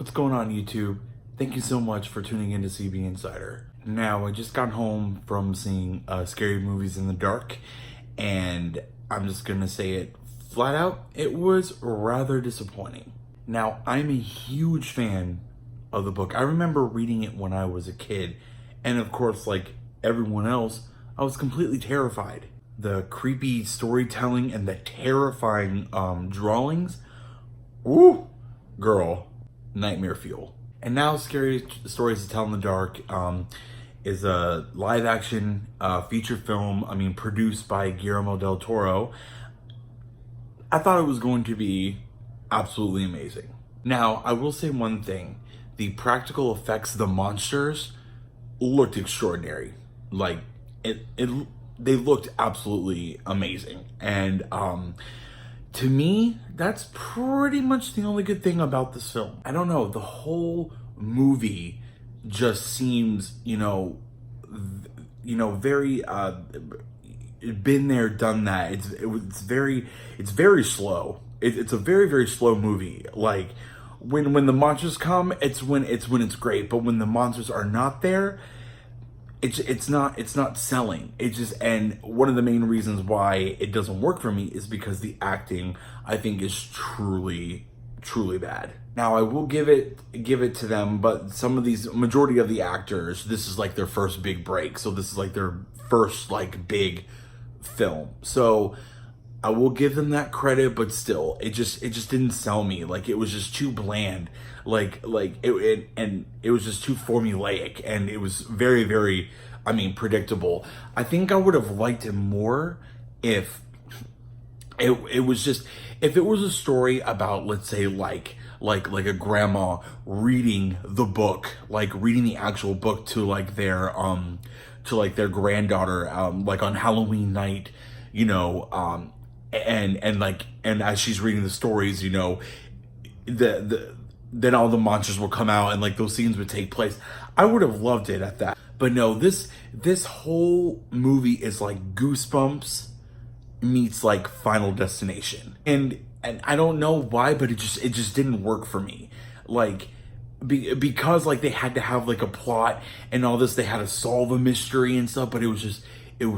What's going on, YouTube? Thank you so much for tuning in to CB Insider. Now, I just got home from seeing Scary Movies in the Dark, and I'm just gonna say it flat out, it was rather disappointing. Now, I'm a huge fan of the book. I remember reading it when I was a kid, and of course, like everyone else, I was completely terrified. The creepy storytelling and the terrifying drawings, ooh, girl, nightmare fuel. And now Scary Stories to Tell in the Dark is a live action feature film, produced by Guillermo del Toro. I thought it was going to be absolutely amazing. Now, I will say one thing. The practical effects of the monsters looked extraordinary. Like, they looked absolutely amazing. And to me, that's pretty much the only good thing about this film. I don't know, the whole movie just seems, very been there, done that. It's very slow. It's a very, very slow movie. Like when the monsters come, it's when it's great. But when the monsters are not there, it's not selling. And one of the main reasons why it doesn't work for me is because the acting, I think, is truly bad. Now, I will give it to them, but majority of the actors, this is like their first big break. So this is like their first like big film. So I will give them that credit, but still, it just didn't sell me. Like, it was just too bland. Like it was just too formulaic, and it was very, very, predictable. I think I would have liked it more if it was a story about, let's say, like a grandma reading the book, like reading the actual book to their granddaughter, like on Halloween night, and as she's reading the stories, then all the monsters will come out and like those scenes would take place. I would have loved it at that. But no, this whole movie is like Goosebumps meets like Final Destination. And I don't know why, but it just didn't work for me. Like, because like they had to have like a plot and all this, they had to solve a mystery and stuff, but it was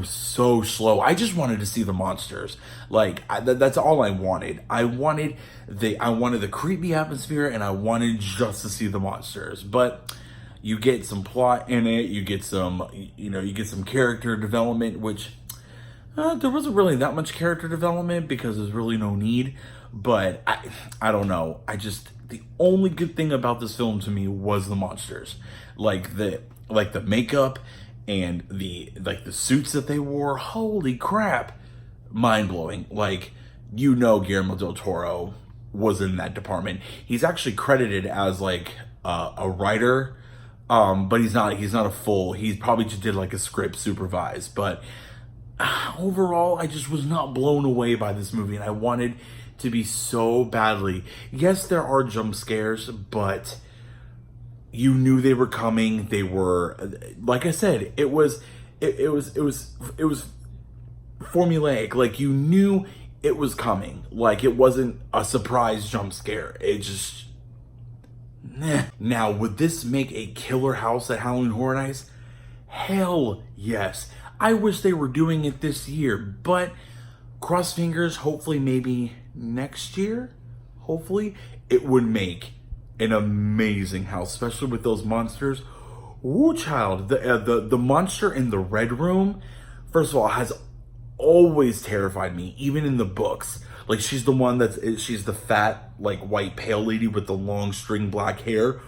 so slow. I just wanted to see the monsters. Like, that's all I wanted. I wanted the creepy atmosphere, and I wanted just to see the monsters. But you get some plot in it. You get some, you get some character development, which there wasn't really that much character development because there's really no need. But I don't know. The only good thing about this film to me was the monsters, like the makeup and the suits that they wore. Holy crap, mind blowing. Like, Guillermo del Toro was in that department. He's actually credited as like a writer, but he's not a full. He probably just did like a script supervise. But overall, I just was not blown away by this movie, and I wanted to be so badly. Yes, there are jump scares, but you knew they were coming. They were, like I said, it was formulaic. Like, you knew it was coming. Like, it wasn't a surprise jump scare. It just, nah. Now, would this make a killer house at Halloween Horror Nights? Hell yes. I wish they were doing it this year, but cross fingers, hopefully maybe next year, hopefully, it would make an amazing house, especially with those monsters. Woo, child. The monster in the red room, first of all, has always terrified me, even in the books. Like, she's the fat, like, white pale lady with the long string black hair.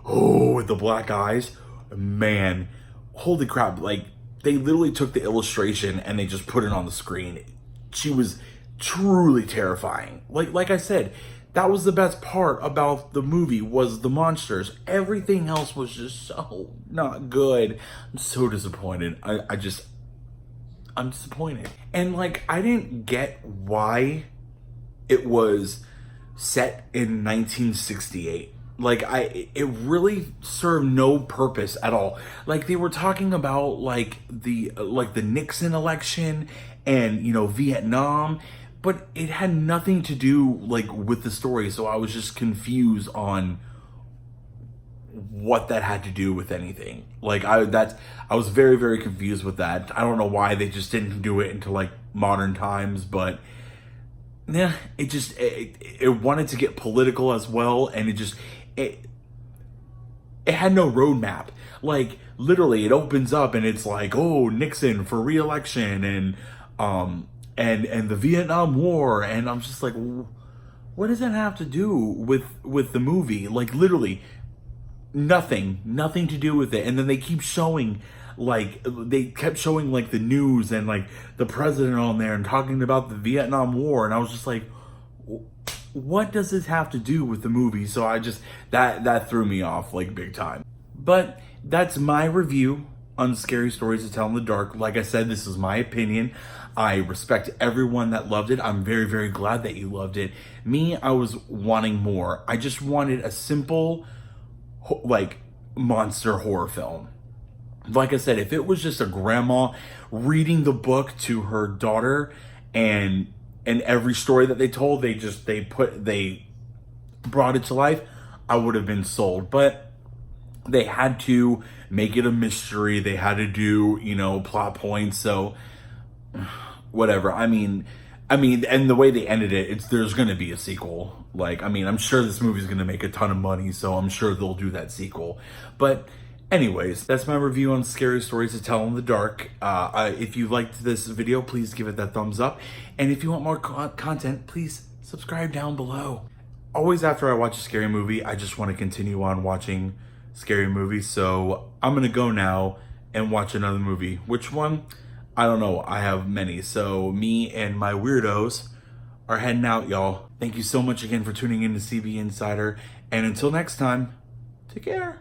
Oh, with the black eyes. Man, holy crap. Like, they literally took the illustration and they just put it on the screen. She was truly terrifying. Like I said, that was the best part about the movie, was the monsters. Everything else was just so not good. I'm so disappointed. I'm disappointed. And like, I didn't get why it was set in 1968. Like, it really served no purpose at all. Like, they were talking about like the Nixon election and, Vietnam, but it had nothing to do like with the story. So I was just confused on what that had to do with anything. Like I was very, very confused with that. I don't know why they just didn't do it into like modern times, but yeah, it wanted to get political as well, and it it had no roadmap. Like literally, it opens up and it's like, oh, Nixon for re-election, and the Vietnam War, and I'm just like, what does that have to do with the movie? Like literally, nothing to do with it. And then they keep showing, like they kept showing like the news and like the president on there and talking about the Vietnam War, and I was just like, what does this have to do with the movie? So I just that threw me off like big time. But that's my review on Scary Stories to Tell in the Dark. Like I said, this is my opinion. I respect everyone that loved it. I'm very, very glad that you loved it. Me, I was wanting more. I just wanted a simple, like, monster horror film. Like I said, if it was just a grandma reading the book to her daughter, and every story that they told, they brought it to life, I would have been sold. But they had to make it a mystery. They had to do, plot points. So whatever. I mean, and the way they ended it, there's going to be a sequel. Like, I'm sure this movie's going to make a ton of money, so I'm sure they'll do that sequel. But anyways, that's my review on Scary Stories to Tell in the Dark. If you liked this video, please give it that thumbs up. And if you want more content, please subscribe down below. Always after I watch a scary movie, I just want to continue on watching scary movies. So I'm going to go now and watch another movie. Which one? I don't know. I have many. So me and my weirdos are heading out, y'all. Thank you so much again for tuning in to CB Insider. And until next time, take care.